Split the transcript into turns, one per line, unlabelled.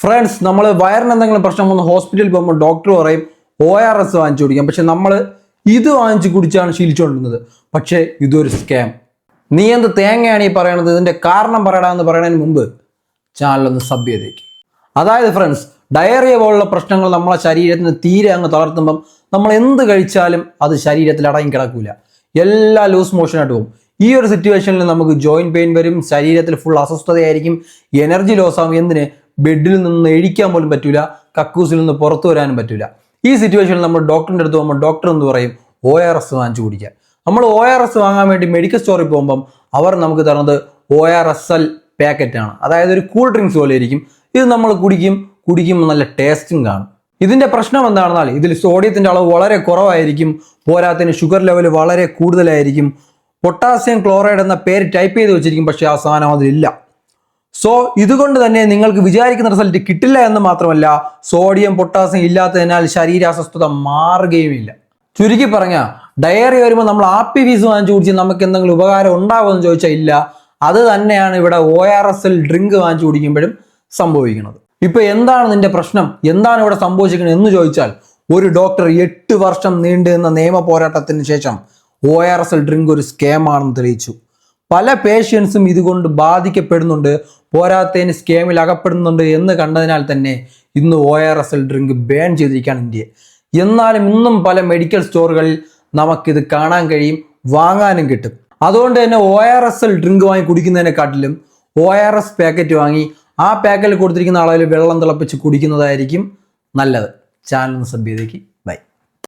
Friends, നമ്മൾ വയറിന് എന്തെങ്കിലും പ്രശ്നം വന്ന് ഹോസ്പിറ്റലിൽ പോകുമ്പോൾ ഡോക്ടർ പറയും ORS വാങ്ങിച്ചു കുടിക്കാം. പക്ഷെ നമ്മൾ ഇത് വാങ്ങിച്ചു കുടിച്ചാണ് ശീലിച്ചുകൊണ്ടിരുന്നത്. പക്ഷേ ഇതൊരു സ്കാം. നീ എന്ത് തേങ്ങയാണ് ഈ പറയണത്? ഇതിന്റെ കാരണം പറയടാന്ന് പറയുന്നതിന് മുമ്പ് ചാനലൊന്ന് സബ് ചെയ്തേക്ക്. അതായത് ഫ്രണ്ട്സ്, ഡയറിയ പോലുള്ള പ്രശ്നങ്ങൾ നമ്മളെ ശരീരത്തിന് തീരെ അങ്ങ് തളർത്തുമ്പം നമ്മൾ എന്ത് കഴിച്ചാലും അത് ശരീരത്തിൽ അടങ്ങി കിടക്കൂല. എല്ലാം ലൂസ് മോഷനായിട്ട് പോകും. ഈ ഒരു സിറ്റുവേഷനിൽ നമുക്ക് ജോയിന്റ് പെയിൻ വരും, ശരീരത്തിൽ ഫുൾ അസ്വസ്ഥതയായിരിക്കും, എനർജി ലോസ് ആവും. എന്തിന്? ബെഡിൽ നിന്ന് എഴിക്കാൻ പോലും പറ്റൂല, കക്കൂസിൽ നിന്ന് പുറത്തു വരാനും പറ്റൂല. ഈ സിറ്റുവേഷനിൽ നമ്മൾ ഡോക്ടറിൻ്റെ അടുത്ത് പോകുമ്പോൾ ഡോക്ടർ എന്ന് പറയും ORS വാങ്ങിച്ചു കുടിക്കാൻ. നമ്മൾ ORS വാങ്ങാൻ വേണ്ടി മെഡിക്കൽ സ്റ്റോറിൽ പോകുമ്പം അവർ നമുക്ക് തരുന്നത് ORSL പാക്കറ്റാണ്. അതായത് ഒരു കൂൾ ഡ്രിങ്ക്സ് പോലെ ഇരിക്കും. ഇത് നമ്മൾ കുടിക്കുമ്പോൾ നല്ല ടേസ്റ്റും കാണും. ഇതിന്റെ പ്രശ്നം എന്താണെന്നാൽ ഇതിൽ സോഡിയത്തിന്റെ അളവ് വളരെ കുറവായിരിക്കും, പോരാത്തതിന് ഷുഗർ ലെവൽ വളരെ കൂടുതലായിരിക്കും. പൊട്ടാസ്യം ക്ലോറൈഡ് എന്ന പേര് ടൈപ്പ് ചെയ്ത് വെച്ചിരിക്കും, പക്ഷെ ആ സാധനം അതിലില്ല. സോ ഇതുകൊണ്ട് തന്നെ നിങ്ങൾക്ക് വിചാരിക്കുന്ന റിസൾട്ട് കിട്ടില്ല എന്ന് മാത്രമല്ല, സോഡിയം പൊട്ടാസ്യം ഇല്ലാത്തതിനാൽ ശരീരാസ്വസ്ഥത മാറുകയുമില്ല. ചുരുക്കി പറഞ്ഞാൽ ഡയറി വരുമ്പോൾ നമ്മൾ ആപ്പി ഫീസ് വാങ്ങിച്ചു കുടിച്ച് നമുക്ക് എന്തെങ്കിലും ഉപകാരം ഉണ്ടാവുമെന്ന് ചോദിച്ചാൽ ഇല്ല. അത് തന്നെയാണ് ഇവിടെ ORSL ഡ്രിങ്ക് വാങ്ങിച്ചു കുടിക്കുമ്പോഴും സംഭവിക്കുന്നത്. ഇപ്പൊ എന്താണ് നിന്റെ പ്രശ്നം, എന്താണ് ഇവിടെ സംഭവിച്ചിരിക്കുന്നത് എന്ന് ചോദിച്ചാൽ, ഒരു ഡോക്ടർ 8 വർഷം നീണ്ടുനിന്ന നിയമ പോരാട്ടത്തിന് ശേഷം ORSL ഡ്രിങ്ക് ഒരു സ്കാം ആണെന്ന് തെളിയിച്ചു. പല പേഷ്യൻസും ഇതുകൊണ്ട് ബാധിക്കപ്പെടുന്നുണ്ട്, പോരാത്തതിന് സ്കാമിൽ അകപ്പെടുന്നുണ്ട് എന്ന് കണ്ടതിനാൽ തന്നെ ഇന്ന് ORSL ഡ്രിങ്ക് ബാൻ ചെയ്തിരിക്കുകയാണ് ഇന്ത്യയെ. എന്നാലും ഇന്നും പല മെഡിക്കൽ സ്റ്റോറുകളിൽ നമുക്കിത് കാണാൻ കഴിയും, വാങ്ങാനും കിട്ടും. അതുകൊണ്ട് തന്നെ ORSL ഡ്രിങ്ക് വാങ്ങി കുടിക്കുന്നതിനെക്കാട്ടിലും ORS പാക്കറ്റ് വാങ്ങി ആ പാക്കറ്റിൽ കൊടുത്തിരിക്കുന്ന അളവിൽ വെള്ളം തിളപ്പിച്ച് കുടിക്കുന്നതായിരിക്കും നല്ലത്. ചാനൽ ഒന്ന് സബ് ചെയ്തേക്ക്.